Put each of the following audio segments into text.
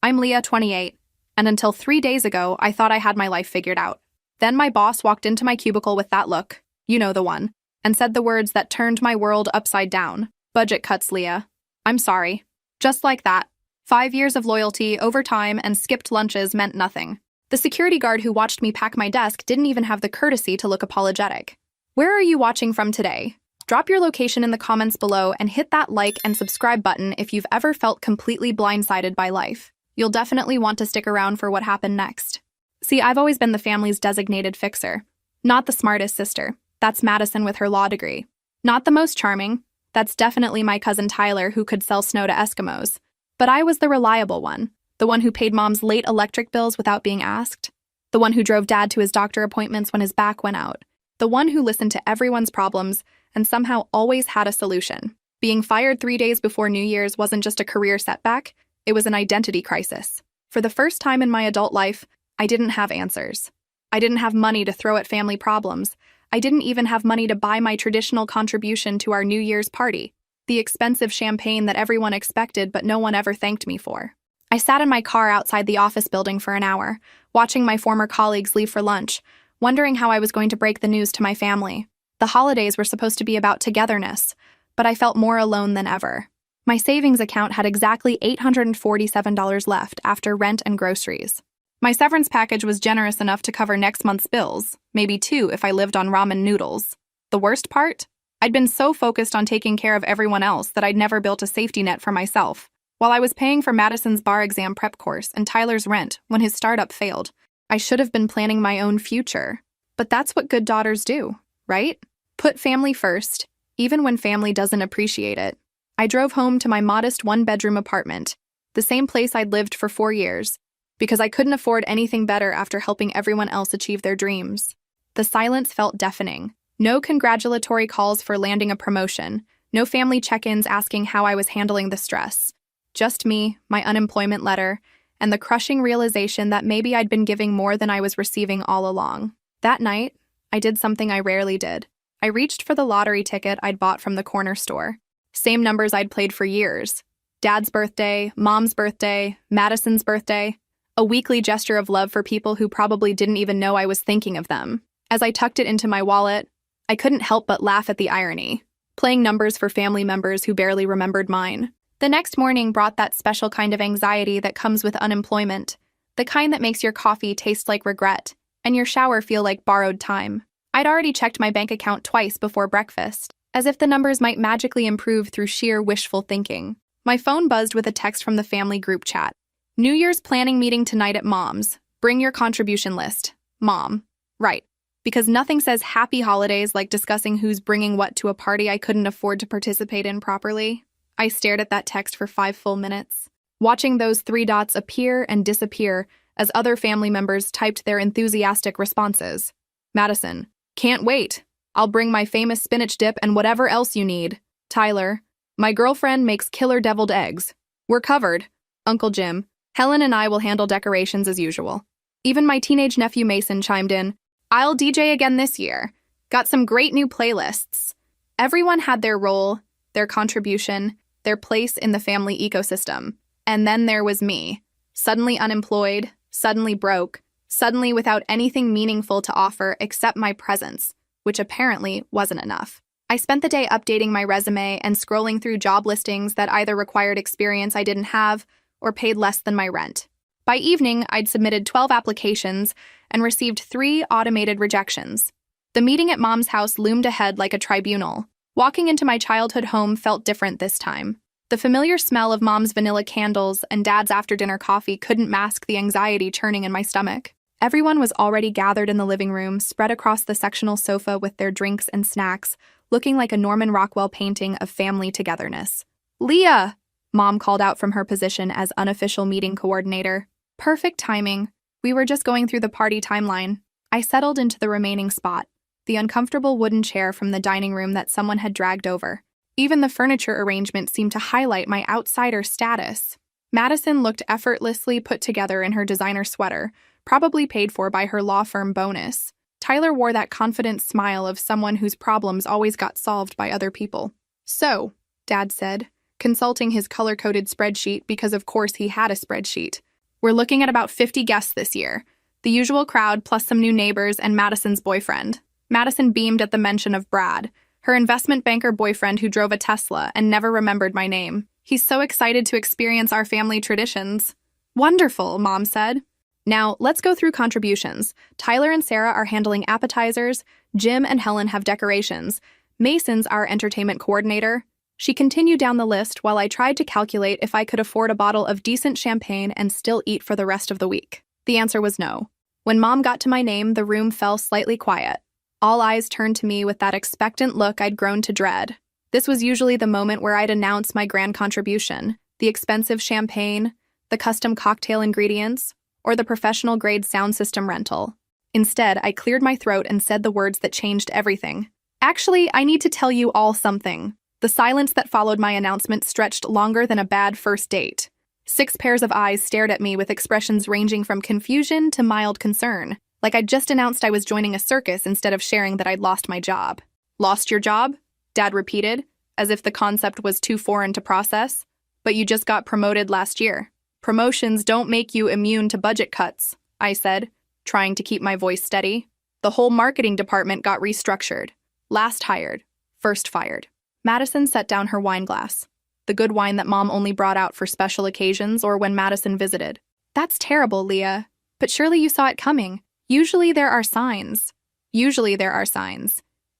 I'm Leah, 28, and until 3 days ago, I thought I had my life figured out. Then my boss walked into my cubicle with that look, you know the one, and said the words that turned my world upside down. Budget cuts, Leah. I'm sorry. Just like that. 5 years of loyalty, overtime, and skipped lunches meant nothing. The security guard who watched me pack my desk didn't even have the courtesy to look apologetic. Where are you watching from today? Drop your location in the comments below and hit that like and subscribe button if you've ever felt completely blindsided by life. You'll definitely want to stick around for what happened next. See, I've always been the family's designated fixer. Not the smartest sister. That's Madison with her law degree. Not the most charming. That's definitely my cousin Tyler who could sell snow to Eskimos. But I was the reliable one. The one who paid mom's late electric bills without being asked. The one who drove dad to his doctor appointments when his back went out. The one who listened to everyone's problems and somehow always had a solution. Being fired 3 days before New Year's wasn't just a career setback, it was an identity crisis. For the first time in my adult life, I didn't have answers. I didn't have money to throw at family problems. I didn't even have money to buy my traditional contribution to our New Year's party, the expensive champagne that everyone expected but no one ever thanked me for. I sat in my car outside the office building for an hour, watching my former colleagues leave for lunch, wondering how I was going to break the news to my family. The holidays were supposed to be about togetherness, but I felt more alone than ever. My savings account had exactly $847 left after rent and groceries. My severance package was generous enough to cover next month's bills, maybe two if I lived on ramen noodles. The worst part? I'd been so focused on taking care of everyone else that I'd never built a safety net for myself. While I was paying for Madison's bar exam prep course and Tyler's rent when his startup failed, I should have been planning my own future. But that's what good daughters do, right? Put family first, even when family doesn't appreciate it. I drove home to my modest one-bedroom apartment, the same place I'd lived for 4 years, because I couldn't afford anything better after helping everyone else achieve their dreams. The silence felt deafening. No congratulatory calls for landing a promotion, no family check-ins asking how I was handling the stress. Just me, my unemployment letter, and the crushing realization that maybe I'd been giving more than I was receiving all along. That night, I did something I rarely did. I reached for the lottery ticket I'd bought from the corner store. Same numbers I'd played for years. Dad's birthday, Mom's birthday, Madison's birthday. A weekly gesture of love for people who probably didn't even know I was thinking of them. As I tucked it into my wallet, I couldn't help but laugh at the irony. Playing numbers for family members who barely remembered mine. The next morning brought that special kind of anxiety that comes with unemployment. The kind that makes your coffee taste like regret, and your shower feel like borrowed time. I'd already checked my bank account twice before breakfast, as if the numbers might magically improve through sheer wishful thinking. My phone buzzed with a text from the family group chat. New Year's planning meeting tonight at Mom's. Bring your contribution list. Mom. Right. Because nothing says happy holidays like discussing who's bringing what to a party I couldn't afford to participate in properly. I stared at that text for 5 full minutes, watching those 3 dots appear and disappear as other family members typed their enthusiastic responses. Madison. Can't wait. I'll bring my famous spinach dip and whatever else you need. Tyler. My girlfriend makes killer deviled eggs. We're covered. Uncle Jim. Helen and I will handle decorations as usual. Even my teenage nephew Mason chimed in. I'll DJ again this year. Got some great new playlists. Everyone had their role, their contribution, their place in the family ecosystem. And then there was me. Suddenly unemployed, suddenly broke, suddenly without anything meaningful to offer except my presence, which apparently wasn't enough. I spent the day updating my resume and scrolling through job listings that either required experience I didn't have or paid less than my rent. By evening, I'd submitted 12 applications and received 3 automated rejections. The meeting at Mom's house loomed ahead like a tribunal. Walking into my childhood home felt different this time. The familiar smell of Mom's vanilla candles and Dad's after-dinner coffee couldn't mask the anxiety churning in my stomach. Everyone was already gathered in the living room, spread across the sectional sofa with their drinks and snacks, looking like a Norman Rockwell painting of family togetherness. Leah! Mom called out from her position as unofficial meeting coordinator. Perfect timing. We were just going through the party timeline. I settled into the remaining spot, the uncomfortable wooden chair from the dining room that someone had dragged over. Even the furniture arrangement seemed to highlight my outsider status. Madison looked effortlessly put together in her designer sweater, probably paid for by her law firm bonus. Tyler wore that confident smile of someone whose problems always got solved by other people. So, Dad said, consulting his color-coded spreadsheet because of course he had a spreadsheet. We're looking at about 50 guests this year. The usual crowd plus some new neighbors and Madison's boyfriend. Madison beamed at the mention of Brad, her investment banker boyfriend who drove a Tesla and never remembered my name. He's so excited to experience our family traditions. Wonderful, Mom said. Now, let's go through contributions. Tyler and Sarah are handling appetizers. Jim and Helen have decorations. Mason's our entertainment coordinator. She continued down the list while I tried to calculate if I could afford a bottle of decent champagne and still eat for the rest of the week. The answer was no. When Mom got to my name, the room fell slightly quiet. All eyes turned to me with that expectant look I'd grown to dread. This was usually the moment where I'd announce my grand contribution, the expensive champagne, the custom cocktail ingredients, or the professional-grade sound system rental. Instead, I cleared my throat and said the words that changed everything. Actually, I need to tell you all something. The silence that followed my announcement stretched longer than a bad first date. 6 pairs of eyes stared at me with expressions ranging from confusion to mild concern, like I'd just announced I was joining a circus instead of sharing that I'd lost my job. Lost your job? Dad repeated, as if the concept was too foreign to process. But you just got promoted last year. Promotions don't make you immune to budget cuts, I said, trying to keep my voice steady. The whole marketing department got restructured. Last hired, first fired. Madison set down her wine glass, the good wine that Mom only brought out for special occasions or when Madison visited. That's terrible, Leah. But surely you saw it coming. Usually there are signs.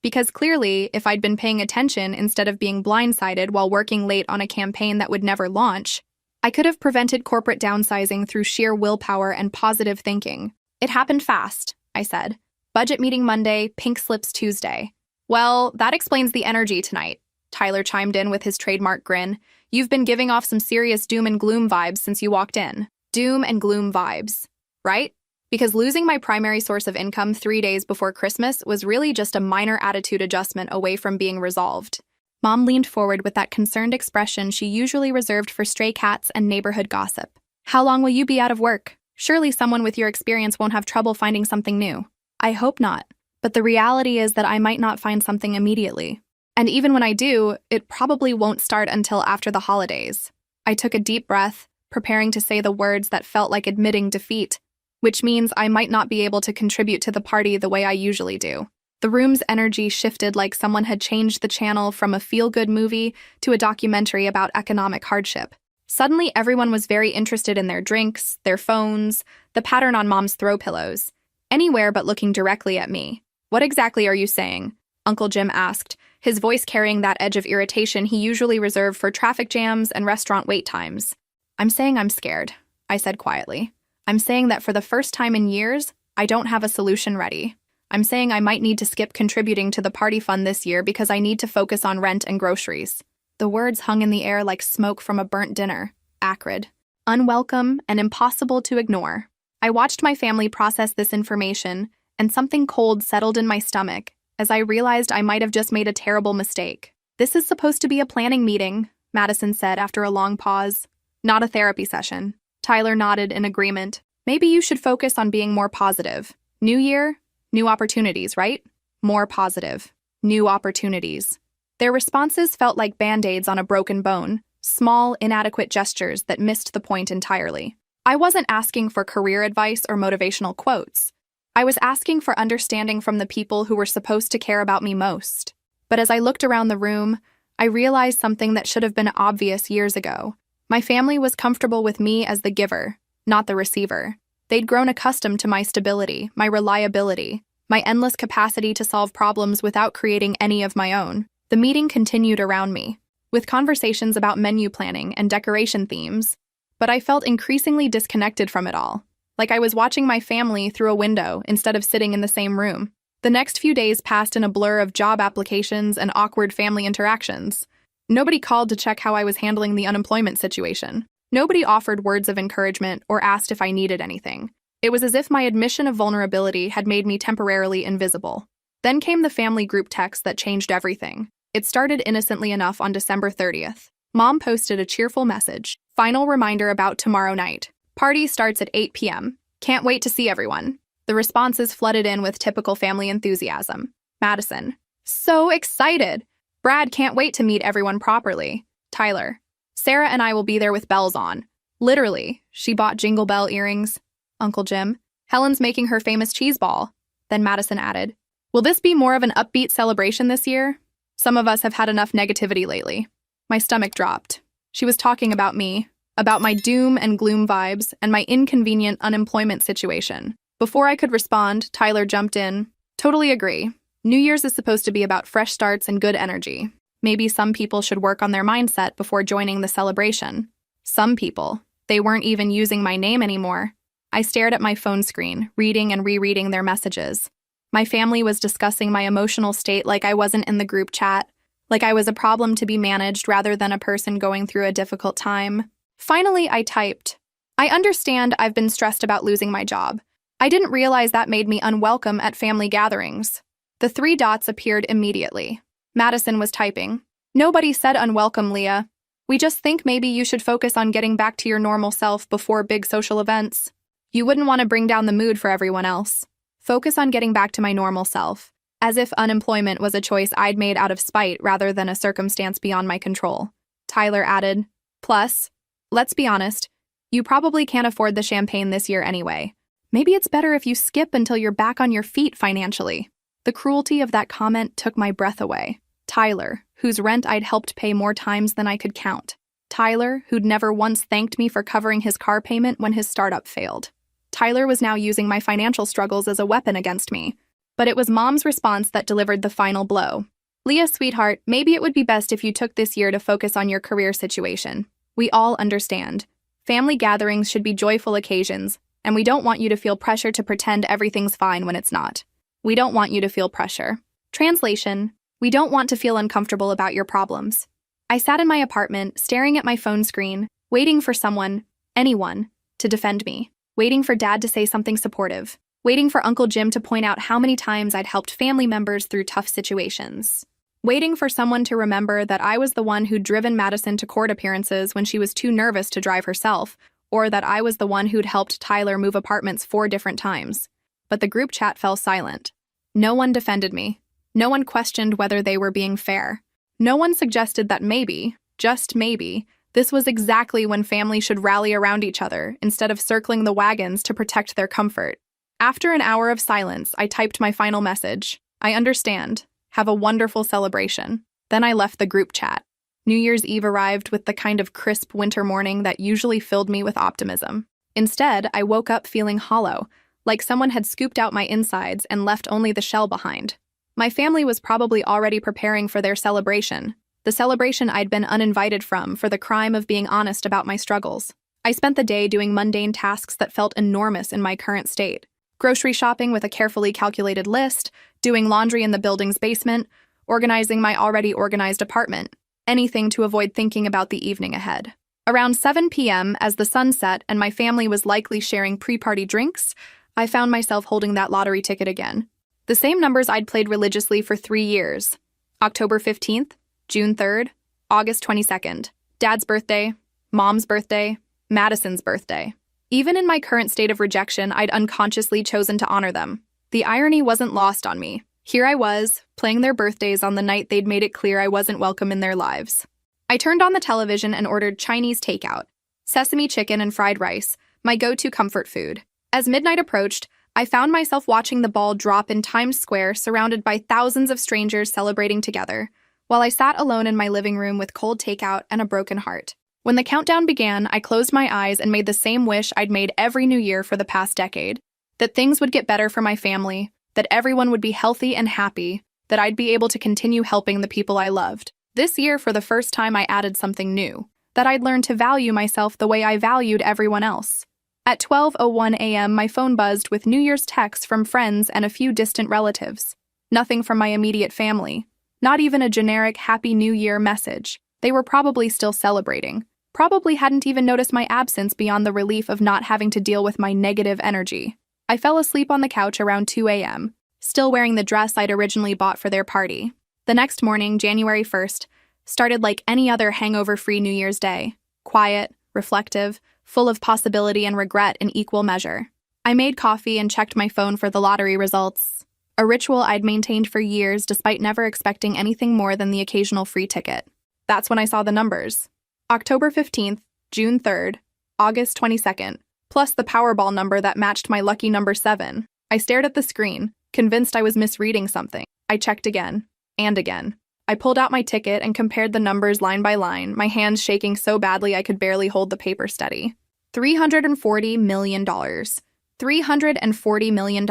Because clearly, if I'd been paying attention instead of being blindsided while working late on a campaign that would never launch, I could have prevented corporate downsizing through sheer willpower and positive thinking. It happened fast, I said. Budget meeting Monday, pink slips Tuesday. Well, that explains the energy tonight, Tyler chimed in with his trademark grin. You've been giving off some serious doom and gloom vibes since you walked in. Doom and gloom vibes, right? Because losing my primary source of income 3 days before Christmas was really just a minor attitude adjustment away from being resolved. Mom leaned forward with that concerned expression she usually reserved for stray cats and neighborhood gossip. How long will you be out of work? Surely someone with your experience won't have trouble finding something new. I hope not. But the reality is that I might not find something immediately. And even when I do, it probably won't start until after the holidays. I took a deep breath, preparing to say the words that felt like admitting defeat, which means I might not be able to contribute to the party the way I usually do. The room's energy shifted like someone had changed the channel from a feel-good movie to a documentary about economic hardship. Suddenly, everyone was very interested in their drinks, their phones, the pattern on Mom's throw pillows. Anywhere but looking directly at me. What exactly are you saying? Uncle Jim asked, his voice carrying that edge of irritation he usually reserved for traffic jams and restaurant wait times. I'm saying I'm scared, I said quietly. I'm saying that for the first time in years, I don't have a solution ready. I'm saying I might need to skip contributing to the party fund this year because I need to focus on rent and groceries. The words hung in the air like smoke from a burnt dinner, acrid, unwelcome, and impossible to ignore. I watched my family process this information, and something cold settled in my stomach as I realized I might have just made a terrible mistake. This is supposed to be a planning meeting, Madison said after a long pause. Not a therapy session. Tyler nodded in agreement. Maybe you should focus on being more positive. New year, new opportunities, right? More positive. New opportunities. Their responses felt like band-aids on a broken bone, small, inadequate gestures that missed the point entirely. I wasn't asking for career advice or motivational quotes. I was asking for understanding from the people who were supposed to care about me most. But as I looked around the room, I realized something that should have been obvious years ago. My family was comfortable with me as the giver, not the receiver. They'd grown accustomed to my stability, my reliability, my endless capacity to solve problems without creating any of my own. The meeting continued around me, with conversations about menu planning and decoration themes, but I felt increasingly disconnected from it all, like I was watching my family through a window instead of sitting in the same room. The next few days passed in a blur of job applications and awkward family interactions. Nobody called to check how I was handling the unemployment situation. Nobody offered words of encouragement or asked if I needed anything. It was as if my admission of vulnerability had made me temporarily invisible. Then came the family group text that changed everything. It started innocently enough on December 30th. Mom posted a cheerful message. Final reminder about tomorrow night. Party starts at 8 p.m. Can't wait to see everyone. The responses flooded in with typical family enthusiasm. Madison. So excited. Brad can't wait to meet everyone properly. Tyler. Sarah and I will be there with bells on. Literally, she bought Jingle Bell earrings. Uncle Jim. Helen's making her famous cheese ball. Then Madison added, will this be more of an upbeat celebration this year? Some of us have had enough negativity lately. My stomach dropped. She was talking about me, about my doom and gloom vibes, and my inconvenient unemployment situation. Before I could respond, Tyler jumped in. Totally agree. New Year's is supposed to be about fresh starts and good energy. Maybe some people should work on their mindset before joining the celebration. Some people. They weren't even using my name anymore. I stared at my phone screen, reading and rereading their messages. My family was discussing my emotional state like I wasn't in the group chat, like I was a problem to be managed rather than a person going through a difficult time. Finally, I typed, I understand I've been stressed about losing my job. I didn't realize that made me unwelcome at family gatherings. The 3 dots appeared immediately. Madison was typing. Nobody said unwelcome, Leah. We just think maybe you should focus on getting back to your normal self before big social events. You wouldn't want to bring down the mood for everyone else. Focus on getting back to my normal self, as if unemployment was a choice I'd made out of spite rather than a circumstance beyond my control. Tyler added, plus, let's be honest, you probably can't afford the champagne this year anyway. Maybe it's better if you skip until you're back on your feet financially. The cruelty of that comment took my breath away. Tyler, whose rent I'd helped pay more times than I could count. Tyler, who'd never once thanked me for covering his car payment when his startup failed. Tyler was now using my financial struggles as a weapon against me. But it was Mom's response that delivered the final blow. Leah, sweetheart, maybe it would be best if you took this year to focus on your career situation. We all understand. Family gatherings should be joyful occasions, and we don't want you to feel pressure to pretend everything's fine when it's not. We don't want you to feel pressure. Translation, we don't want to feel uncomfortable about your problems. I sat in my apartment, staring at my phone screen, waiting for someone, anyone, to defend me. Waiting for Dad to say something supportive. Waiting for Uncle Jim to point out how many times I'd helped family members through tough situations. Waiting for someone to remember that I was the one who'd driven Madison to court appearances when she was too nervous to drive herself, or that I was the one who'd helped Tyler move apartments 4 different times. But the group chat fell silent. No one defended me. No one questioned whether they were being fair. No one suggested that maybe, just maybe, this was exactly when families should rally around each other instead of circling the wagons to protect their comfort. After an hour of silence, I typed my final message. I understand. Have a wonderful celebration. Then I left the group chat. New Year's Eve arrived with the kind of crisp winter morning that usually filled me with optimism. Instead, I woke up feeling hollow, like someone had scooped out my insides and left only the shell behind. My family was probably already preparing for their celebration, the celebration I'd been uninvited from for the crime of being honest about my struggles. I spent the day doing mundane tasks that felt enormous in my current state. Grocery shopping with a carefully calculated list, doing laundry in the building's basement, organizing my already organized apartment, anything to avoid thinking about the evening ahead. Around 7 p.m., as the sun set and my family was likely sharing pre-party drinks, I found myself holding that lottery ticket again. The same numbers I'd played religiously for 3 years. October 15th, June 3rd, August 22nd. Dad's birthday, Mom's birthday, Madison's birthday. Even in my current state of rejection, I'd unconsciously chosen to honor them. The irony wasn't lost on me. Here I was, playing their birthdays on the night they'd made it clear I wasn't welcome in their lives. I turned on the television and ordered Chinese takeout. Sesame chicken and fried rice, my go-to comfort food. As midnight approached, I found myself watching the ball drop in Times Square, surrounded by thousands of strangers celebrating together, while I sat alone in my living room with cold takeout and a broken heart. When the countdown began, I closed my eyes and made the same wish I'd made every New Year for the past decade. That things would get better for my family, that everyone would be healthy and happy, that I'd be able to continue helping the people I loved. This year, for the first time, I added something new, that I'd learned to value myself the way I valued everyone else. At 12:01 a.m., my phone buzzed with New Year's texts from friends and a few distant relatives. Nothing from my immediate family. Not even a generic Happy New Year message. They were probably still celebrating. Probably hadn't even noticed my absence beyond the relief of not having to deal with my negative energy. I fell asleep on the couch around 2 a.m., still wearing the dress I'd originally bought for their party. The next morning, January 1st, started like any other hangover-free New Year's Day. Quiet, reflective, full of possibility and regret in equal measure. I made coffee and checked my phone for the lottery results. A ritual I'd maintained for years despite never expecting anything more than the occasional free ticket. That's when I saw the numbers. October 15th, June 3rd, August 22nd, plus the Powerball number that matched my lucky number 7. I stared at the screen, convinced I was misreading something. I checked again, and again. I pulled out my ticket and compared the numbers line by line, my hands shaking so badly I could barely hold the paper steady. $340 million. $340 million.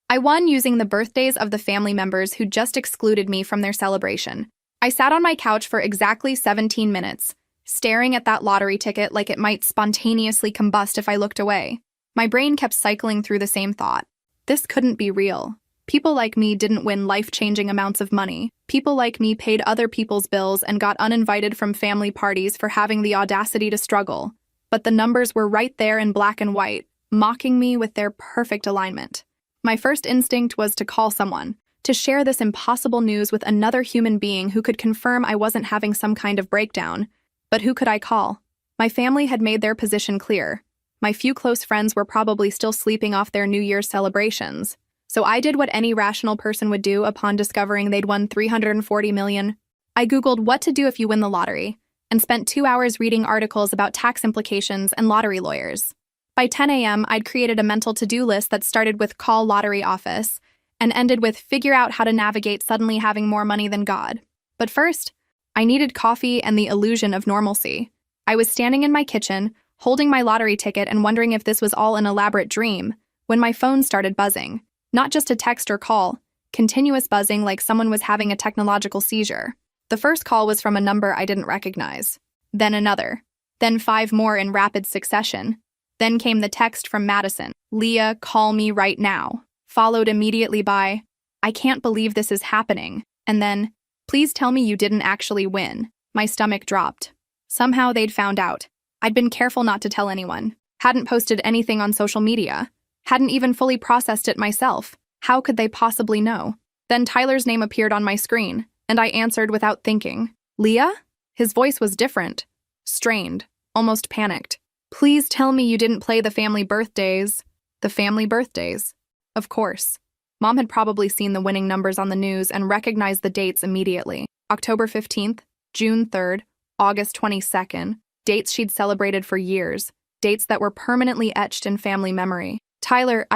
I won using the birthdays of the family members who just excluded me from their celebration. I sat on my couch for exactly 17 minutes, staring at that lottery ticket like it might spontaneously combust if I looked away. My brain kept cycling through the same thought. This couldn't be real. People like me didn't win life-changing amounts of money. People like me paid other people's bills and got uninvited from family parties for having the audacity to struggle. But the numbers were right there in black and white, mocking me with their perfect alignment. My first instinct was to call someone, to share this impossible news with another human being who could confirm I wasn't having some kind of breakdown. But who could I call? My family had made their position clear. My few close friends were probably still sleeping off their New Year's celebrations. So I did what any rational person would do upon discovering they'd won $340 million. I Googled what to do if you win the lottery, and spent 2 hours reading articles about tax implications and lottery lawyers. By 10 a.m., I'd created a mental to-do list that started with call lottery office and ended with figure out how to navigate suddenly having more money than God. But first, I needed coffee and the illusion of normalcy. I was standing in my kitchen, holding my lottery ticket and wondering if this was all an elaborate dream, when my phone started buzzing. Not just a text or call, continuous buzzing like someone was having a technological seizure. The first call was from a number I didn't recognize. Then another. Then 5 more in rapid succession. Then came the text from Madison. Leah, call me right now. Followed immediately by, I can't believe this is happening. And then, please tell me you didn't actually win. My stomach dropped. Somehow they'd found out. I'd been careful not to tell anyone. Hadn't posted anything on social media. Hadn't even fully processed it myself. How could they possibly know? Then Tyler's name appeared on my screen, and I answered without thinking. Leah? His voice was different. Strained. Almost panicked. Please tell me you didn't play the family birthdays. The family birthdays. Of course. Mom had probably seen the winning numbers on the news and recognized the dates immediately. October 15th, June 3rd, August 22nd. Dates she'd celebrated for years. Dates that were permanently etched in family memory. Tyler,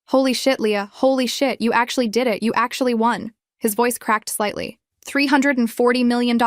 Holy shit, Leah. Holy shit. You actually did it. You actually won. His voice cracked slightly. $340 million.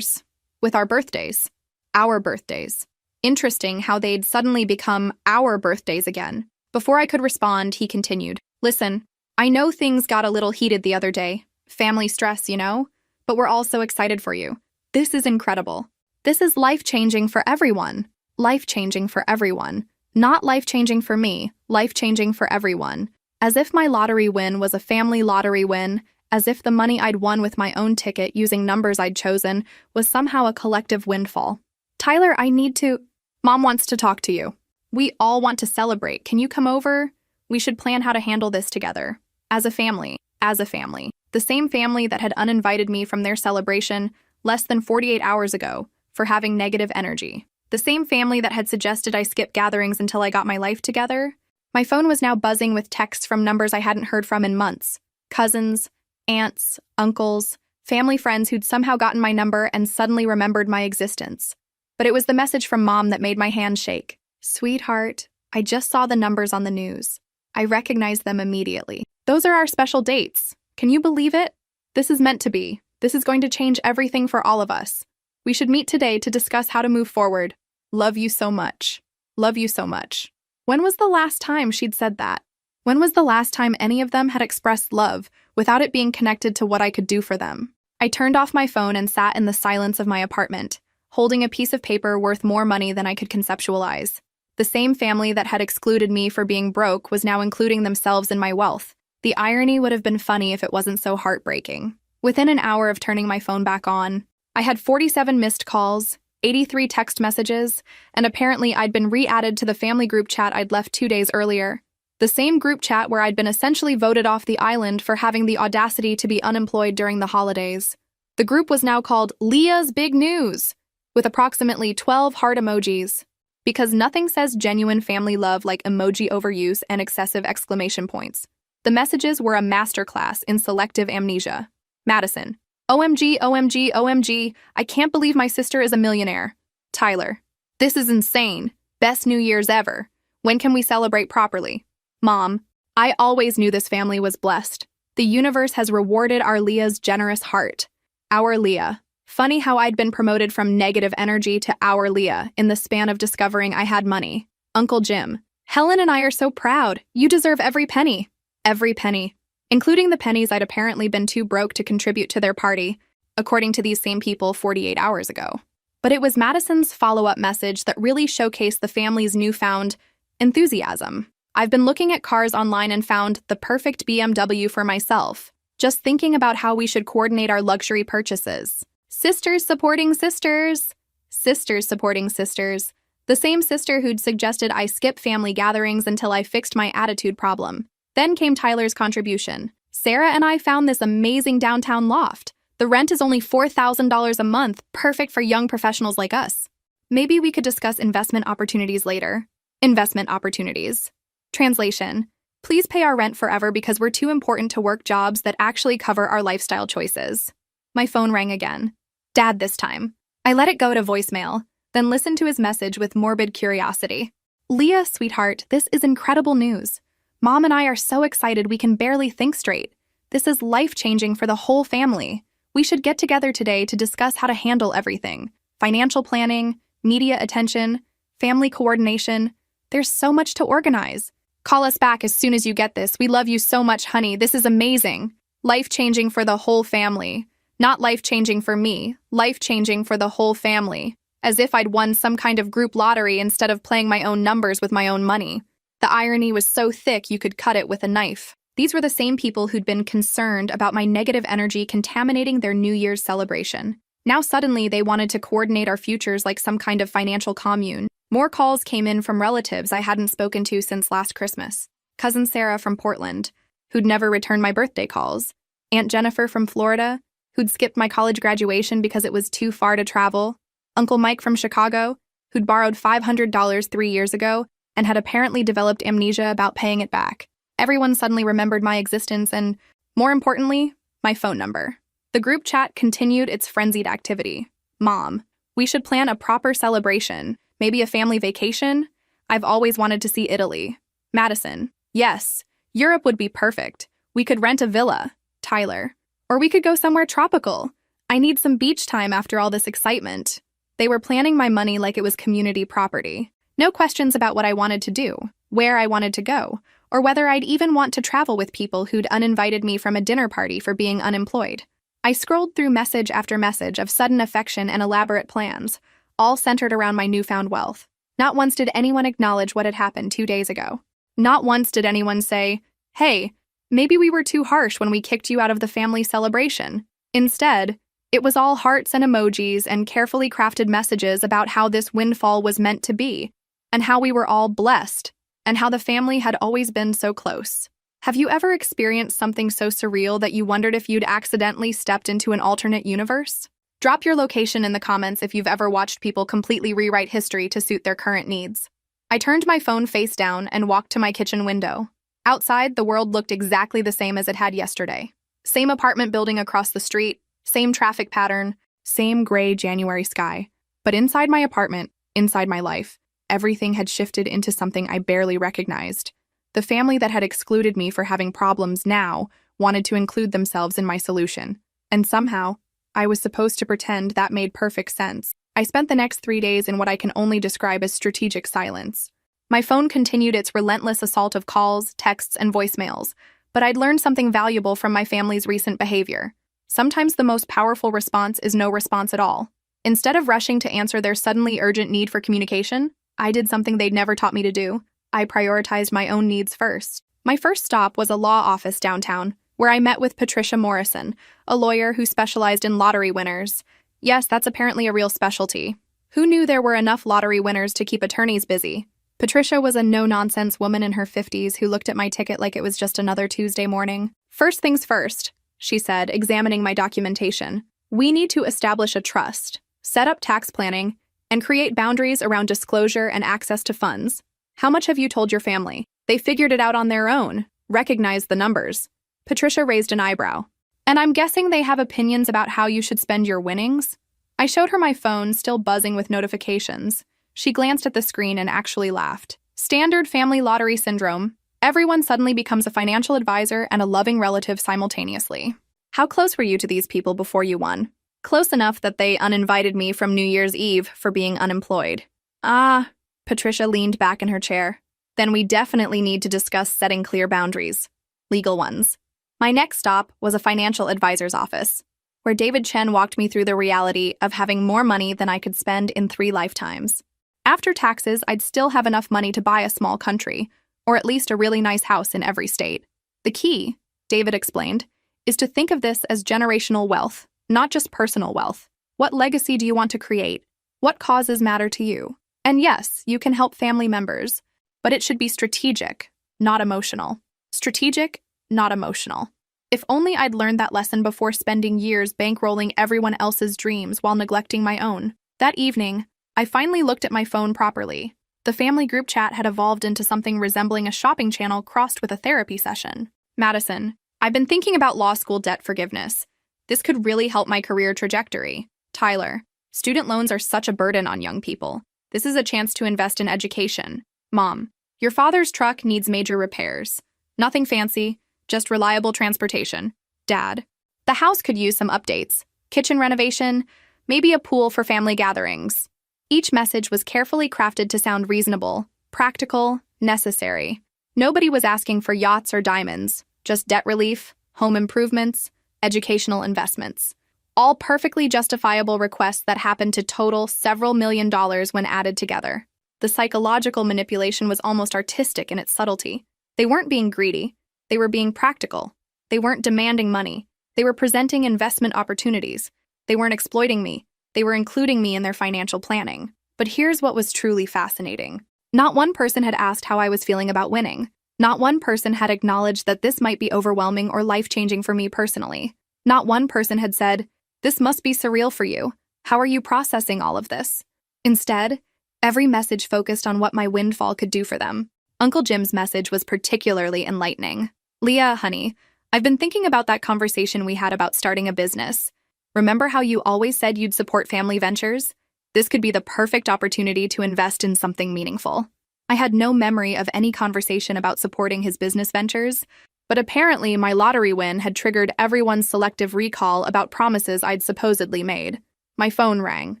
With our birthdays. Our birthdays. Interesting how they'd suddenly become our birthdays again. Before I could respond, he continued. Listen, I know things got a little heated the other day. Family stress, you know? But we're all so excited for you. This is incredible. This is life-changing for everyone. Life-changing for everyone. Not life-changing for me, life-changing for everyone. As if my lottery win was a family lottery win, as if the money I'd won with my own ticket using numbers I'd chosen was somehow a collective windfall. Tyler, I need to... Mom wants to talk to you. We all want to celebrate. Can you come over? We should plan how to handle this together. As a family. As a family. The same family that had uninvited me from their celebration less than 48 hours ago for having negative energy. The same family that had suggested I skip gatherings until I got my life together. My phone was now buzzing with texts from numbers I hadn't heard from in months. Cousins, aunts, uncles, family friends who'd somehow gotten my number and suddenly remembered my existence. But it was the message from Mom that made my hand shake. Sweetheart, I just saw the numbers on the news. I recognized them immediately. Those are our special dates. Can you believe it? This is meant to be. This is going to change everything for all of us. We should meet today to discuss how to move forward. Love you so much. Love you so much. When was the last time she'd said that? When was the last time any of them had expressed love without it being connected to what I could do for them? I turned off my phone and sat in the silence of my apartment, holding a piece of paper worth more money than I could conceptualize. The same family that had excluded me for being broke was now including themselves in my wealth. The irony would have been funny if it wasn't so heartbreaking. Within an hour of turning my phone back on, I had 47 missed calls, 83 text messages, and apparently I'd been re-added to the family group chat I'd left 2 days earlier. The same group chat where I'd been essentially voted off the island for having the audacity to be unemployed during the holidays. The group was now called Leah's Big News, with approximately 12 heart emojis. Because nothing says genuine family love like emoji overuse and excessive exclamation points. The messages were a masterclass in selective amnesia. Madison. OMG, OMG, OMG, I can't believe my sister is a millionaire. Tyler. This is insane. Best New Year's ever. When can we celebrate properly? Mom, I always knew this family was blessed. The universe has rewarded our Leah's generous heart. Our Leah. Funny how I'd been promoted from negative energy to our Leah in the span of discovering I had money. Uncle Jim. Helen and I are so proud. You deserve every penny. Every penny. Including the pennies I'd apparently been too broke to contribute to their party, according to these same people 48 hours ago. But it was Madison's follow-up message that really showcased the family's newfound enthusiasm. I've been looking at cars online and found the perfect BMW for myself, just thinking about how we should coordinate our luxury purchases. Sisters supporting sisters. Sisters supporting sisters. The same sister who'd suggested I skip family gatherings until I fixed my attitude problem. Then came Tyler's contribution. Sarah and I found this amazing downtown loft. The rent is only $4,000 a month, perfect for young professionals like us. Maybe we could discuss investment opportunities later. Investment opportunities. Translation. Please pay our rent forever because we're too important to work jobs that actually cover our lifestyle choices. My phone rang again. Dad this time. I let it go to voicemail, then listened to his message with morbid curiosity. Leah, sweetheart, this is incredible news. Mom and I are so excited we can barely think straight. This is life-changing for the whole family. We should get together today to discuss how to handle everything. Financial planning, media attention, family coordination. There's so much to organize. Call us back as soon as you get this. We love you so much, honey. This is amazing. Life-changing for the whole family. Not life-changing for me. Life-changing for the whole family. As if I'd won some kind of group lottery instead of playing my own numbers with my own money. The irony was so thick you could cut it with a knife. These were the same people who'd been concerned about my negative energy contaminating their New Year's celebration. Now suddenly they wanted to coordinate our futures like some kind of financial commune. More calls came in from relatives I hadn't spoken to since last Christmas. Cousin Sarah from Portland, who'd never returned my birthday calls. Aunt Jennifer from Florida, who'd skipped my college graduation because it was too far to travel. Uncle Mike from Chicago, who'd borrowed $500 3 years ago and had apparently developed amnesia about paying it back. Everyone suddenly remembered my existence and, more importantly, my phone number. The group chat continued its frenzied activity. Mom, we should plan a proper celebration, maybe a family vacation? I've always wanted to see Italy. Madison, yes, Europe would be perfect. We could rent a villa. Tyler, or we could go somewhere tropical. I need some beach time after all this excitement. They were planning my money like it was community property. No questions about what I wanted to do, where I wanted to go, or whether I'd even want to travel with people who'd uninvited me from a dinner party for being unemployed. I scrolled through message after message of sudden affection and elaborate plans, all centered around my newfound wealth. Not once did anyone acknowledge what had happened 2 days ago. Not once did anyone say, hey, maybe we were too harsh when we kicked you out of the family celebration. Instead, it was all hearts and emojis and carefully crafted messages about how this windfall was meant to be, and how we were all blessed, and how the family had always been so close. Have you ever experienced something so surreal that you wondered if you'd accidentally stepped into an alternate universe? Drop your location in the comments if you've ever watched people completely rewrite history to suit their current needs. I turned my phone face down and walked to my kitchen window. Outside, the world looked exactly the same as it had yesterday. Same apartment building across the street, same traffic pattern, same gray January sky. But inside my apartment, inside my life, everything had shifted into something I barely recognized. The family that had excluded me for having problems now wanted to include themselves in my solution. And somehow, I was supposed to pretend that made perfect sense. I spent the next 3 days in what I can only describe as strategic silence. My phone continued its relentless assault of calls, texts, and voicemails, but I'd learned something valuable from my family's recent behavior. Sometimes the most powerful response is no response at all. Instead of rushing to answer their suddenly urgent need for communication, I did something they'd never taught me to do. I prioritized my own needs first. My first stop was a law office downtown, where I met with Patricia Morrison, a lawyer who specialized in lottery winners. Yes, that's apparently a real specialty. Who knew there were enough lottery winners to keep attorneys busy? Patricia was a no-nonsense woman in her 50s who looked at my ticket like it was just another Tuesday morning. First things first, she said, examining my documentation. We need to establish a trust, set up tax planning, and create boundaries around disclosure and access to funds. How much have you told your family? They figured it out on their own. Recognize the numbers. Patricia raised an eyebrow. And I'm guessing they have opinions about how you should spend your winnings? I showed her my phone, still buzzing with notifications. She glanced at the screen and actually laughed. Standard family lottery syndrome. Everyone suddenly becomes a financial advisor and a loving relative simultaneously. How close were you to these people before you won? Close enough that they uninvited me from New Year's Eve for being unemployed. Ah, Patricia leaned back in her chair. Then we definitely need to discuss setting clear boundaries. Legal ones. My next stop was a financial advisor's office, where David Chen walked me through the reality of having more money than I could spend in 3 lifetimes. After taxes, I'd still have enough money to buy a small country, or at least a really nice house in every state. The key, David explained, is to think of this as generational wealth, not just personal wealth. What legacy do you want to create? What causes matter to you? And yes, you can help family members, but it should be strategic, not emotional. Strategic, not emotional. If only I'd learned that lesson before spending years bankrolling everyone else's dreams while neglecting my own. That evening, I finally looked at my phone properly. The family group chat had evolved into something resembling a shopping channel crossed with a therapy session. Madison, I've been thinking about law school debt forgiveness. This could really help my career trajectory. Tyler, student loans are such a burden on young people. This is a chance to invest in education. Mom, your father's truck needs major repairs. Nothing fancy, just reliable transportation. Dad, the house could use some updates. Kitchen renovation, maybe a pool for family gatherings. Each message was carefully crafted to sound reasonable, practical, necessary. Nobody was asking for yachts or diamonds, just debt relief, home improvements, educational investments. All perfectly justifiable requests that happened to total several $1,000,000 when added together. The psychological manipulation was almost artistic in its subtlety. They weren't being greedy. They were being practical. They weren't demanding money. They were presenting investment opportunities. They weren't exploiting me. They were including me in their financial planning. But here's what was truly fascinating. Not one person had asked how I was feeling about winning. Not one person had acknowledged that this might be overwhelming or life-changing for me personally. Not one person had said, "This must be surreal for you. How are you processing all of this?" Instead, every message focused on what my windfall could do for them. Uncle Jim's message was particularly enlightening. "Leah, honey, I've been thinking about that conversation we had about starting a business. Remember how you always said you'd support family ventures? This could be the perfect opportunity to invest in something meaningful." I had no memory of any conversation about supporting his business ventures, but apparently my lottery win had triggered everyone's selective recall about promises I'd supposedly made. My phone rang.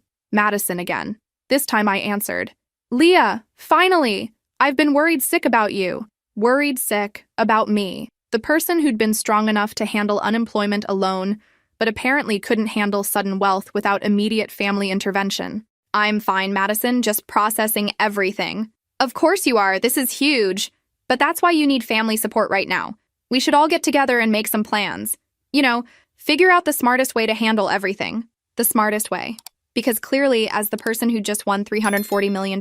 Madison again. This time I answered. "Leah, finally! I've been worried sick about you." Worried sick about me, the person who'd been strong enough to handle unemployment alone, but apparently couldn't handle sudden wealth without immediate family intervention. "I'm fine, Madison, just processing everything." "Of course you are, this is huge. But that's why you need family support right now. We should all get together and make some plans. You know, figure out the smartest way to handle everything." The smartest way. Because clearly, as the person who just won $340 million,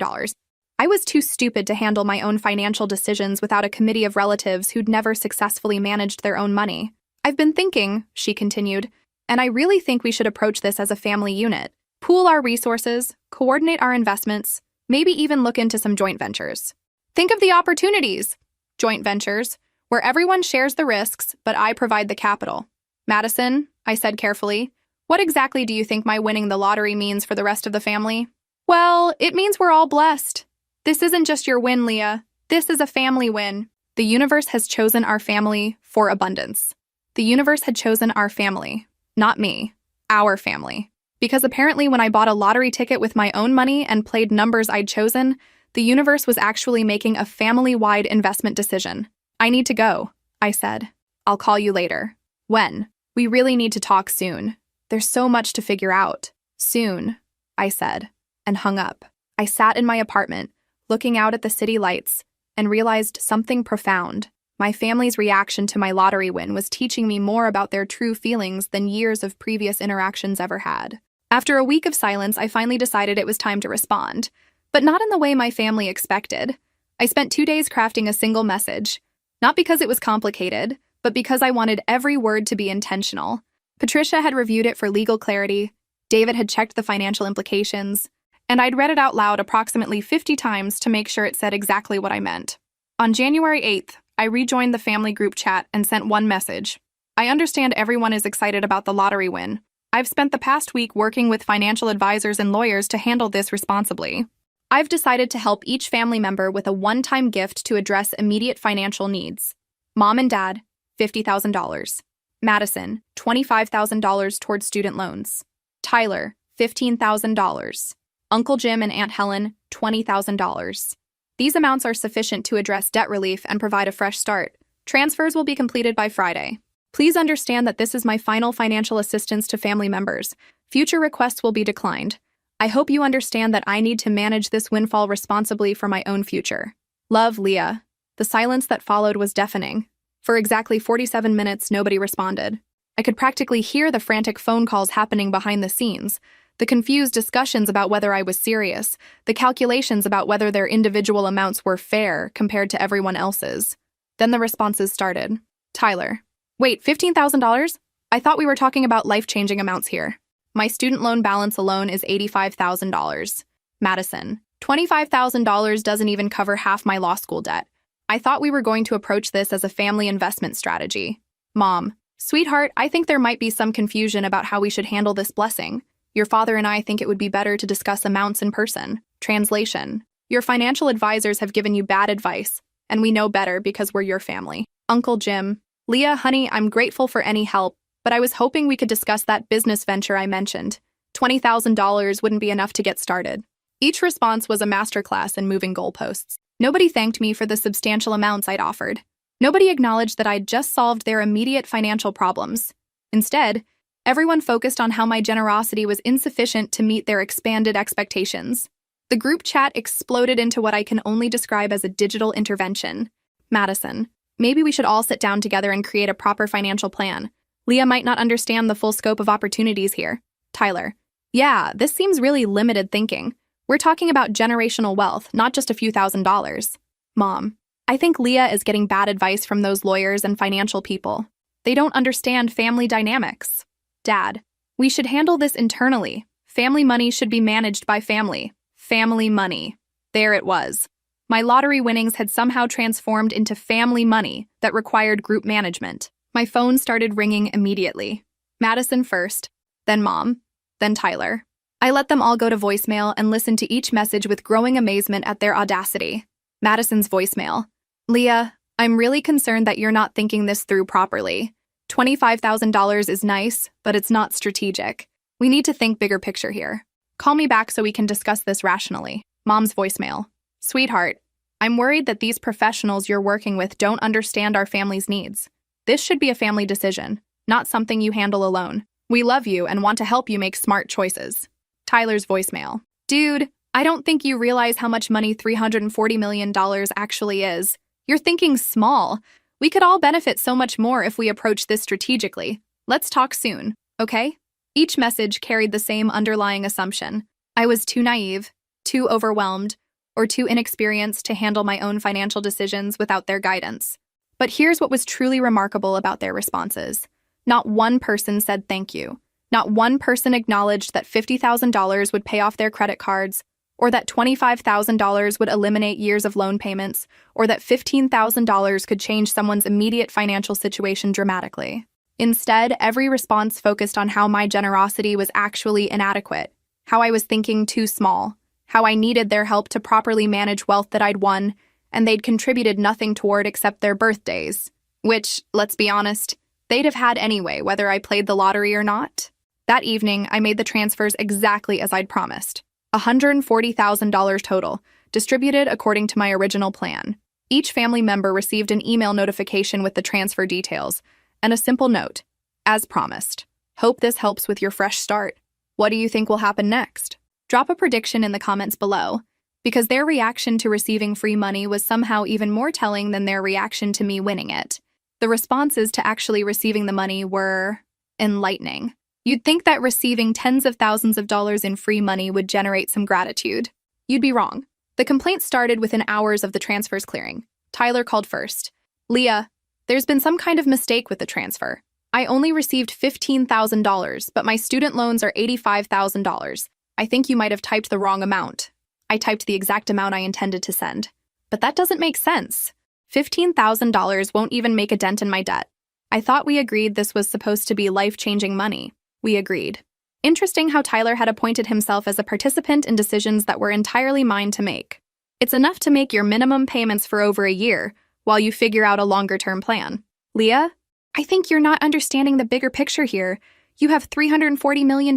I was too stupid to handle my own financial decisions without a committee of relatives who'd never successfully managed their own money. "I've been thinking," she continued, "and I really think we should approach this as a family unit. Pool our resources, coordinate our investments, maybe even look into some joint ventures. Think of the opportunities. Joint ventures, where everyone shares the risks, but I provide the capital." "Madison," I said carefully, "what exactly do you think my winning the lottery means for the rest of the family?" "Well, it means we're all blessed. This isn't just your win, Leah. This is a family win. The universe has chosen our family for abundance." The universe had chosen our family, not me, our family. Because apparently when I bought a lottery ticket with my own money and played numbers I'd chosen, the universe was actually making a family-wide investment decision. "I need to go," I said. "I'll call you later." "When?" "We really need to talk soon. There's so much to figure out." "Soon," I said, and hung up. I sat in my apartment, looking out at the city lights, and realized something profound. My family's reaction to my lottery win was teaching me more about their true feelings than years of previous interactions ever had. After a week of silence, I finally decided it was time to respond, but not in the way my family expected. I spent 2 days crafting a single message, not because it was complicated, but because I wanted every word to be intentional. Patricia had reviewed it for legal clarity, David had checked the financial implications, and I'd read it out loud approximately 50 times to make sure it said exactly what I meant. On January 8th, I rejoined the family group chat and sent one message. "I understand everyone is excited about the lottery win. I've spent the past week working with financial advisors and lawyers to handle this responsibly. I've decided to help each family member with a one-time gift to address immediate financial needs. Mom and Dad, $50,000. Madison, $25,000 towards student loans. Tyler, $15,000. Uncle Jim and Aunt Helen, $20,000. These amounts are sufficient to address debt relief and provide a fresh start. Transfers will be completed by Friday. Please understand that this is my final financial assistance to family members. Future requests will be declined. I hope you understand that I need to manage this windfall responsibly for my own future. Love, Leah. The silence that followed was deafening. For exactly 47 minutes, nobody responded. I could practically hear the frantic phone calls happening behind the scenes, the confused discussions about whether I was serious, the calculations about whether their individual amounts were fair compared to everyone else's. Then the responses started. Tyler. Wait, $15,000? I thought we were talking about life-changing amounts here. My student loan balance alone is $85,000. Madison. $25,000 doesn't even cover half my law school debt. I thought we were going to approach this as a family investment strategy. Mom. Sweetheart, I think there might be some confusion about how we should handle this blessing. Your father and I think it would be better to discuss amounts in person. Translation. Your financial advisors have given you bad advice, and we know better because we're your family. Uncle Jim. Leah, honey, I'm grateful for any help, but I was hoping we could discuss that business venture I mentioned. $20,000 wouldn't be enough to get started. Each response was a masterclass in moving goalposts. Nobody thanked me for the substantial amounts I'd offered. Nobody acknowledged that I'd just solved their immediate financial problems. Instead, everyone focused on how my generosity was insufficient to meet their expanded expectations. The group chat exploded into what I can only describe as a digital intervention. Madison. Maybe we should all sit down together and create a proper financial plan. Leah might not understand the full scope of opportunities here. Tyler. Yeah, this seems really limited thinking. We're talking about generational wealth, not just a few $1,000s. Mom. I think Leah is getting bad advice from those lawyers and financial people. They don't understand family dynamics. Dad. We should handle this internally. Family money should be managed by family. Family money. There it was. My lottery winnings had somehow transformed into family money that required group management. My phone started ringing immediately. Madison first, then Mom, then Tyler. I let them all go to voicemail and listened to each message with growing amazement at their audacity. Madison's voicemail. Leah, I'm really concerned that you're not thinking this through properly. $25,000 is nice, but it's not strategic. We need to think bigger picture here. Call me back so we can discuss this rationally. Mom's voicemail. Sweetheart, I'm worried that these professionals you're working with don't understand our family's needs. This should be a family decision, not something you handle alone. We love you and want to help you make smart choices. Tyler's voicemail. Dude, I don't think you realize how much money $340 million actually is. You're thinking small. We could all benefit so much more if we approach this strategically. Let's talk soon, okay? Each message carried the same underlying assumption. I was too naive, too overwhelmed, or too inexperienced to handle my own financial decisions without their guidance. But here's what was truly remarkable about their responses. Not one person said thank you. Not one person acknowledged that $50,000 would pay off their credit cards, or that $25,000 would eliminate years of loan payments, or that $15,000 could change someone's immediate financial situation dramatically. Instead, every response focused on how my generosity was actually inadequate, how I was thinking too small, how I needed their help to properly manage wealth that I'd won, and they'd contributed nothing toward except their birthdays, which, let's be honest, they'd have had anyway, whether I played the lottery or not. That evening, I made the transfers exactly as I'd promised. $140,000 total, distributed according to my original plan. Each family member received an email notification with the transfer details, and a simple note, as promised. Hope this helps with your fresh start. What do you think will happen next? Drop a prediction in the comments below, because their reaction to receiving free money was somehow even more telling than their reaction to me winning it. The responses to actually receiving the money were enlightening. You'd think that receiving tens of thousands of dollars in free money would generate some gratitude. You'd be wrong. The complaints started within hours of the transfers clearing. Tyler called first. Leah, there's been some kind of mistake with the transfer. I only received $15,000, but my student loans are $85,000. I think you might have typed the wrong amount. I typed the exact amount I intended to send. But that doesn't make sense. $15,000 won't even make a dent in my debt. I thought we agreed this was supposed to be life-changing money. We agreed. Interesting how Tyler had appointed himself as a participant in decisions that were entirely mine to make. It's enough to make your minimum payments for over a year while you figure out a longer-term plan. Leah, I think you're not understanding the bigger picture here. You have $340 million.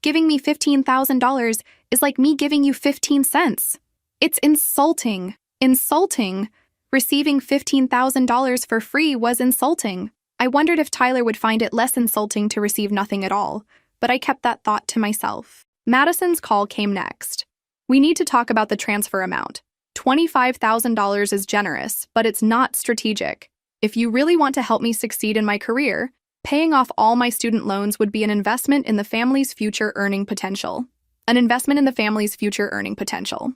Giving me $15,000 is like me giving you 15 cents. It's insulting. Insulting. Receiving $15,000 for free was insulting. I wondered if Tyler would find it less insulting to receive nothing at all, but I kept that thought to myself. Madison's call came next. We need to talk about the transfer amount. $25,000 is generous, but it's not strategic. If you really want to help me succeed in my career, paying off all my student loans would be an investment in the family's future earning potential. An investment in the family's future earning potential.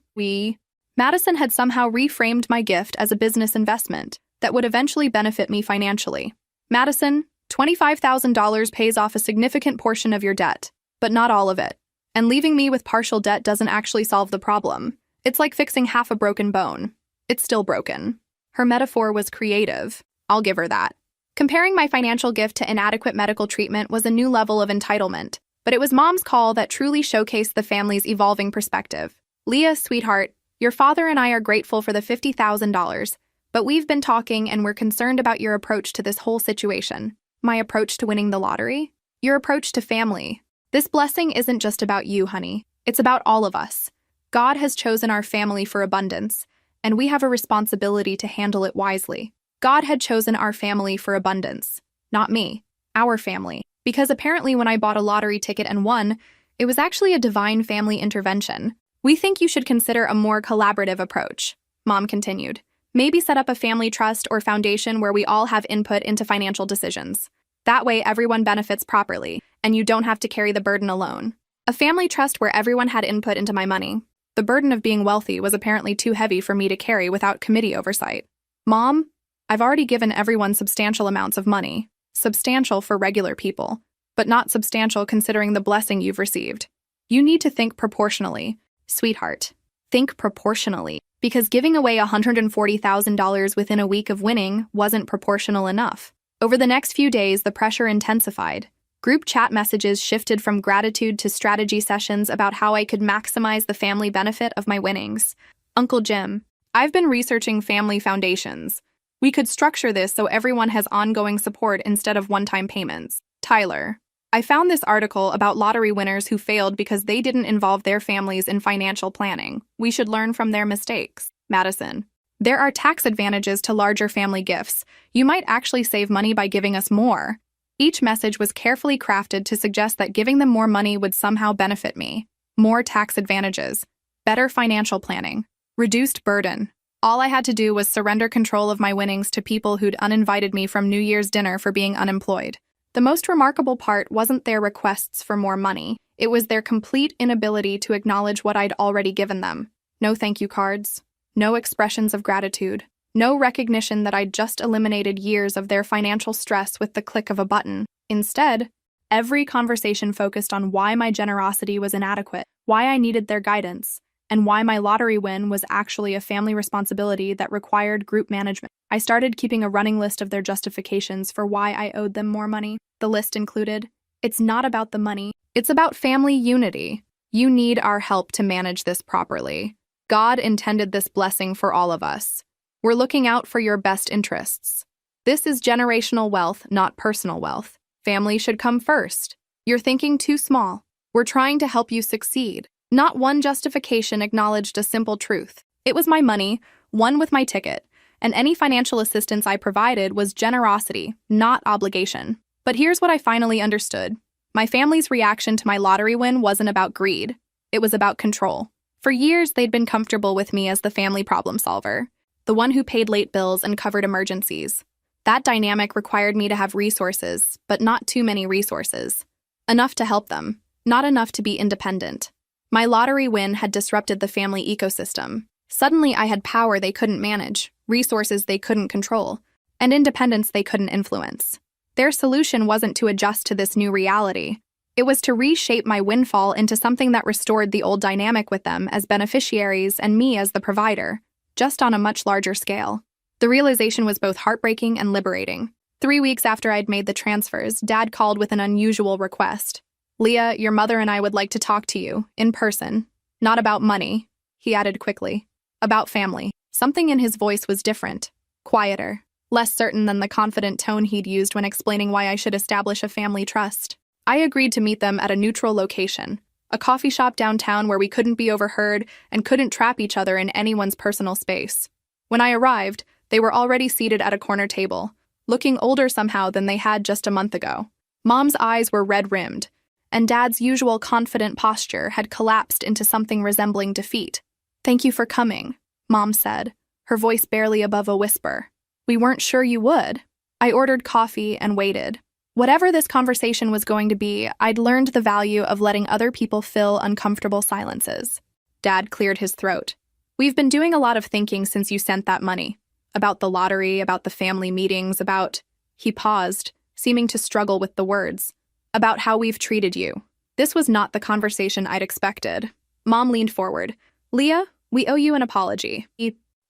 Madison had somehow reframed my gift as a business investment that would eventually benefit me financially. Madison, $25,000 pays off a significant portion of your debt, but not all of it. And leaving me with partial debt doesn't actually solve the problem. It's like fixing half a broken bone. It's still broken. Her metaphor was creative. I'll give her that. Comparing my financial gift to inadequate medical treatment was a new level of entitlement, but it was Mom's call that truly showcased the family's evolving perspective. Leah, sweetheart, your father and I are grateful for the $50,000, but we've been talking and we're concerned about your approach to this whole situation. My approach to winning the lottery? Your approach to family. This blessing isn't just about you, honey. It's about all of us. God has chosen our family for abundance, and we have a responsibility to handle it wisely. God had chosen our family for abundance, not me, our family. Because apparently when I bought a lottery ticket and won, it was actually a divine family intervention. We think you should consider a more collaborative approach, Mom continued. Maybe set up a family trust or foundation where we all have input into financial decisions. That way everyone benefits properly, and you don't have to carry the burden alone. A family trust where everyone had input into my money. The burden of being wealthy was apparently too heavy for me to carry without committee oversight. Mom, I've already given everyone substantial amounts of money. Substantial for regular people, but not substantial considering the blessing you've received. You need to think proportionally. Sweetheart, think proportionally. Because giving away $140,000 within a week of winning wasn't proportional enough. Over the next few days, the pressure intensified. Group chat messages shifted from gratitude to strategy sessions about how I could maximize the family benefit of my winnings. Uncle Jim, I've been researching family foundations. We could structure this so everyone has ongoing support instead of one-time payments. Tyler, I found this article about lottery winners who failed because they didn't involve their families in financial planning. We should learn from their mistakes. Madison, there are tax advantages to larger family gifts. You might actually save money by giving us more. Each message was carefully crafted to suggest that giving them more money would somehow benefit me. More tax advantages. Better financial planning. Reduced burden. All I had to do was surrender control of my winnings to people who'd uninvited me from New Year's dinner for being unemployed. The most remarkable part wasn't their requests for more money. It was their complete inability to acknowledge what I'd already given them. No thank you cards. No expressions of gratitude. No recognition that I'd just eliminated years of their financial stress with the click of a button. Instead, every conversation focused on why my generosity was inadequate, why I needed their guidance, and why my lottery win was actually a family responsibility that required group management. I started keeping a running list of their justifications for why I owed them more money. The list included, it's not about the money, it's about family unity. You need our help to manage this properly. God intended this blessing for all of us. We're looking out for your best interests. This is generational wealth, not personal wealth. Family should come first. You're thinking too small. We're trying to help you succeed. Not one justification acknowledged a simple truth. It was my money, won with my ticket, and any financial assistance I provided was generosity, not obligation. But here's what I finally understood. My family's reaction to my lottery win wasn't about greed. It was about control. For years, they'd been comfortable with me as the family problem solver, the one who paid late bills and covered emergencies. That dynamic required me to have resources, but not too many resources. Enough to help them, not enough to be independent. My lottery win had disrupted the family ecosystem. Suddenly, I had power they couldn't manage, resources they couldn't control, and independence they couldn't influence. Their solution wasn't to adjust to this new reality. It was to reshape my windfall into something that restored the old dynamic with them as beneficiaries and me as the provider, just on a much larger scale. The realization was both heartbreaking and liberating. 3 weeks after I'd made the transfers, Dad called with an unusual request. Leah, your mother and I would like to talk to you, in person. Not about money, he added quickly. About family. Something in his voice was different, quieter, less certain than the confident tone he'd used when explaining why I should establish a family trust. I agreed to meet them at a neutral location, a coffee shop downtown where we couldn't be overheard and couldn't trap each other in anyone's personal space. When I arrived, they were already seated at a corner table, looking older somehow than they had just a month ago. Mom's eyes were red-rimmed, and Dad's usual confident posture had collapsed into something resembling defeat. "Thank you for coming," Mom said, her voice barely above a whisper. "We weren't sure you would." I ordered coffee and waited. Whatever this conversation was going to be, I'd learned the value of letting other people fill uncomfortable silences. Dad cleared his throat. "We've been doing a lot of thinking since you sent that money. About the lottery, about the family meetings, about—" He paused, seeming to struggle with the words. "About how we've treated you." This was not the conversation I'd expected. Mom leaned forward. "Leah, we owe you an apology."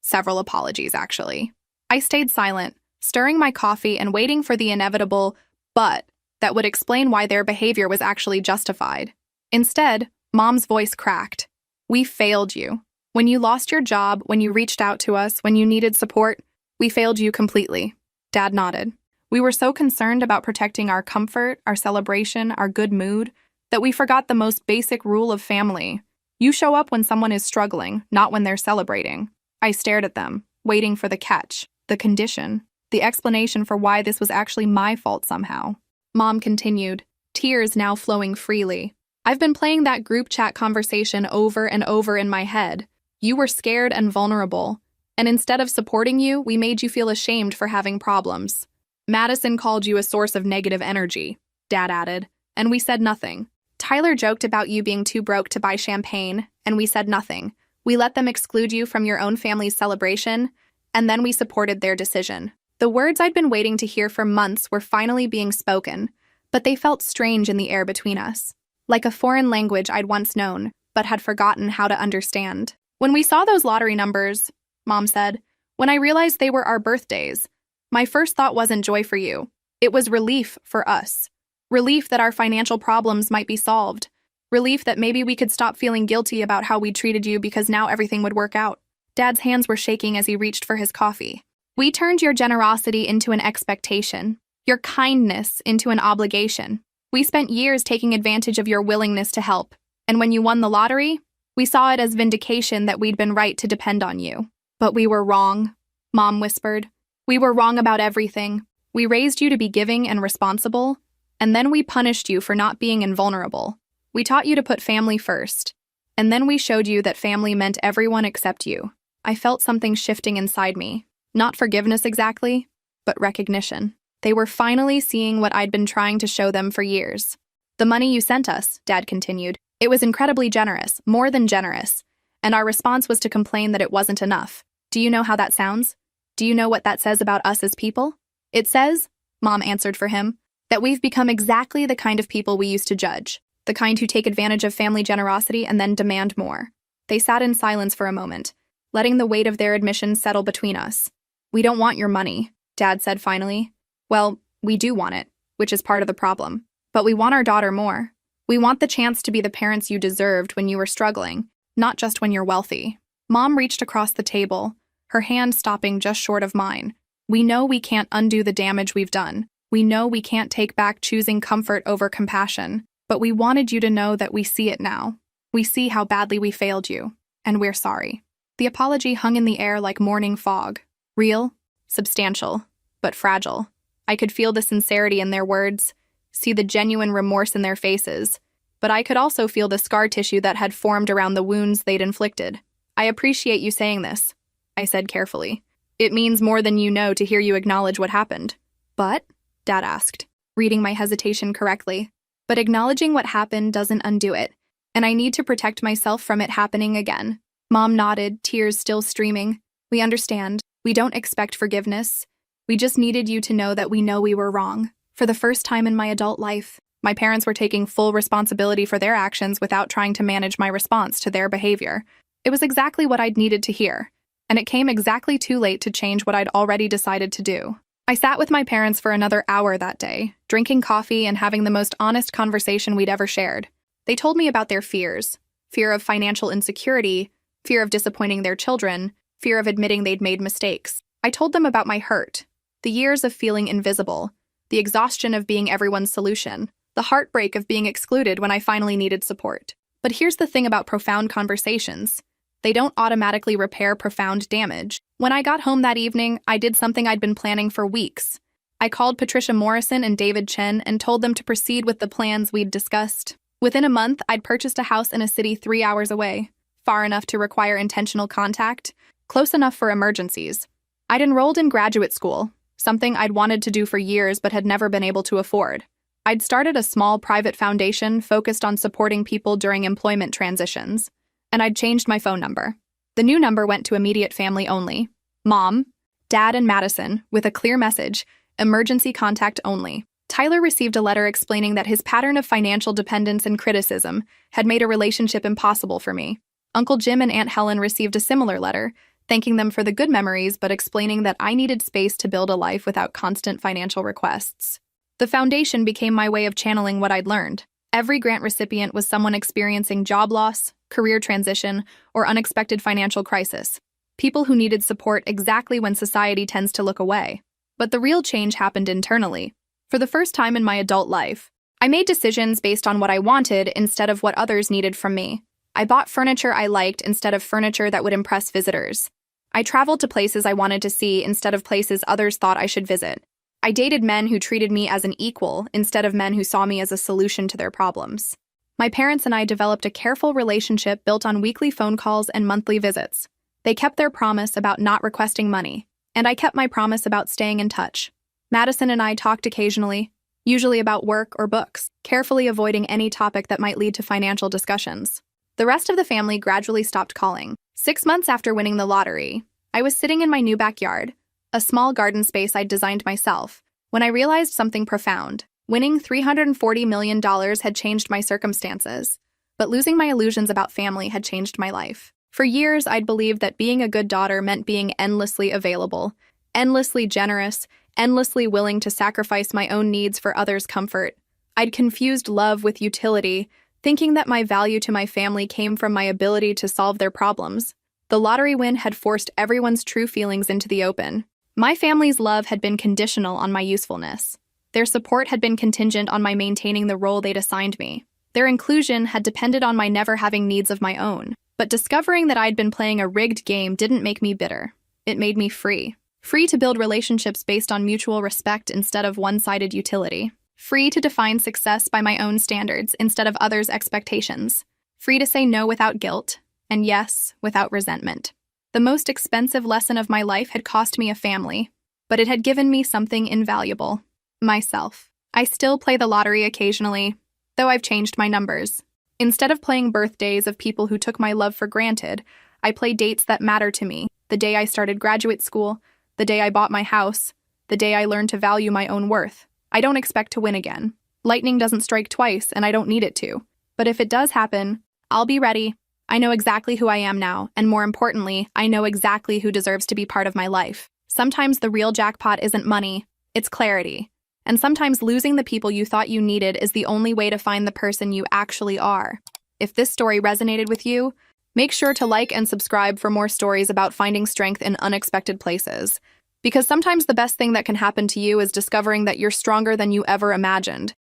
Several apologies, actually. I stayed silent, stirring my coffee and waiting for the inevitable "but" that would explain why their behavior was actually justified. Instead, Mom's voice cracked. "We failed you. When you lost your job, when you reached out to us, when you needed support, we failed you completely." Dad nodded. "We were so concerned about protecting our comfort, our celebration, our good mood, that we forgot the most basic rule of family. You show up when someone is struggling, not when they're celebrating." I stared at them, waiting for the catch, the condition, the explanation for why this was actually my fault somehow. Mom continued, tears now flowing freely. "I've been playing that group chat conversation over and over in my head. You were scared and vulnerable, and instead of supporting you, we made you feel ashamed for having problems. Madison called you a source of negative energy," Dad added, "and we said nothing. Tyler joked about you being too broke to buy champagne, and we said nothing. We let them exclude you from your own family's celebration, and then we supported their decision." The words I'd been waiting to hear for months were finally being spoken, but they felt strange in the air between us, like a foreign language I'd once known, but had forgotten how to understand. "When we saw those lottery numbers," Mom said, "when I realized they were our birthdays, my first thought wasn't joy for you. It was relief for us. Relief that our financial problems might be solved. Relief that maybe we could stop feeling guilty about how we treated you because now everything would work out." Dad's hands were shaking as he reached for his coffee. "We turned your generosity into an expectation, your kindness into an obligation. We spent years taking advantage of your willingness to help, and when you won the lottery, we saw it as vindication that we'd been right to depend on you. But we were wrong," Mom whispered. "We were wrong about everything. We raised you to be giving and responsible, and then we punished you for not being invulnerable. We taught you to put family first, and then we showed you that family meant everyone except you." I felt something shifting inside me. Not forgiveness exactly, but recognition. They were finally seeing what I'd been trying to show them for years. "The money you sent us," Dad continued, "it was incredibly generous, more than generous, and our response was to complain that it wasn't enough. Do you know how that sounds? Do you know what that says about us as people? It says," Mom answered for him, "that we've become exactly the kind of people we used to judge, the kind who take advantage of family generosity and then demand more." They sat in silence for a moment, letting the weight of their admission settle between us. "We don't want your money," Dad said finally. "Well, we do want it, which is part of the problem. But we want our daughter more. We want the chance to be the parents you deserved when you were struggling, not just when you're wealthy." Mom reached across the table, her hand stopping just short of mine. "We know we can't undo the damage we've done. We know we can't take back choosing comfort over compassion. But we wanted you to know that we see it now. We see how badly we failed you, and we're sorry." The apology hung in the air like morning fog. Real, substantial, but fragile. I could feel the sincerity in their words, see the genuine remorse in their faces, but I could also feel the scar tissue that had formed around the wounds they'd inflicted. "I appreciate you saying this," I said carefully. "It means more than you know to hear you acknowledge what happened." "But?" Dad asked, reading my hesitation correctly. "But acknowledging what happened doesn't undo it, and I need to protect myself from it happening again." Mom nodded, tears still streaming. "We understand. We don't expect forgiveness. We just needed you to know that we know we were wrong. For the first time in my adult life, my parents were taking full responsibility for their actions without trying to manage my response to their behavior. It was exactly what I'd needed to hear, and it came exactly too late to change what I'd already decided to do." I sat with my parents for another hour that day, drinking coffee and having the most honest conversation we'd ever shared. They told me about their fears: fear of financial insecurity, fear of disappointing their children, fear of admitting they'd made mistakes. I told them about my hurt, the years of feeling invisible, the exhaustion of being everyone's solution, the heartbreak of being excluded when I finally needed support. But here's the thing about profound conversations: they don't automatically repair profound damage. When I got home that evening, I did something I'd been planning for weeks. I called Patricia Morrison and David Chen and told them to proceed with the plans we'd discussed. Within a month, I'd purchased a house in a city 3 hours away, far enough to require intentional contact, close enough for emergencies. I'd enrolled in graduate school, something I'd wanted to do for years but had never been able to afford. I'd started a small private foundation focused on supporting people during employment transitions, and I'd changed my phone number. The new number went to immediate family only: Mom, Dad, and Madison, with a clear message: emergency contact only. Tyler received a letter explaining that his pattern of financial dependence and criticism had made a relationship impossible for me. Uncle Jim and Aunt Helen received a similar letter, thanking them for the good memories but explaining that I needed space to build a life without constant financial requests. The foundation became my way of channeling what I'd learned. Every grant recipient was someone experiencing job loss, career transition, or unexpected financial crisis. People who needed support exactly when society tends to look away. But the real change happened internally. For the first time in my adult life, I made decisions based on what I wanted instead of what others needed from me. I bought furniture I liked instead of furniture that would impress visitors. I traveled to places I wanted to see instead of places others thought I should visit. I dated men who treated me as an equal instead of men who saw me as a solution to their problems. My parents and I developed a careful relationship built on weekly phone calls and monthly visits. They kept their promise about not requesting money, and I kept my promise about staying in touch. Madison and I talked occasionally, usually about work or books, carefully avoiding any topic that might lead to financial discussions. The rest of the family gradually stopped calling. 6 months after winning the lottery, I was sitting in my new backyard, a small garden space I'd designed myself, when I realized something profound. Winning $340 million had changed my circumstances, but losing my illusions about family had changed my life. For years, I'd believed that being a good daughter meant being endlessly available, endlessly generous, endlessly willing to sacrifice my own needs for others' comfort. I'd confused love with utility, thinking that my value to my family came from my ability to solve their problems. The lottery win had forced everyone's true feelings into the open. My family's love had been conditional on my usefulness. Their support had been contingent on my maintaining the role they'd assigned me. Their inclusion had depended on my never having needs of my own. But discovering that I'd been playing a rigged game didn't make me bitter. It made me free. Free to build relationships based on mutual respect instead of one-sided utility. Free to define success by my own standards instead of others' expectations. Free to say no without guilt, and yes without resentment. The most expensive lesson of my life had cost me a family, but it had given me something invaluable: myself. I still play the lottery occasionally, though I've changed my numbers. Instead of playing birthdays of people who took my love for granted, I play dates that matter to me: the day I started graduate school, the day I bought my house, the day I learned to value my own worth. I don't expect to win again. Lightning doesn't strike twice, and I don't need it to. But if it does happen, I'll be ready. I know exactly who I am now, and more importantly, I know exactly who deserves to be part of my life. Sometimes the real jackpot isn't money, it's clarity. And sometimes losing the people you thought you needed is the only way to find the person you actually are. If this story resonated with you, make sure to like and subscribe for more stories about finding strength in unexpected places. Because sometimes the best thing that can happen to you is discovering that you're stronger than you ever imagined.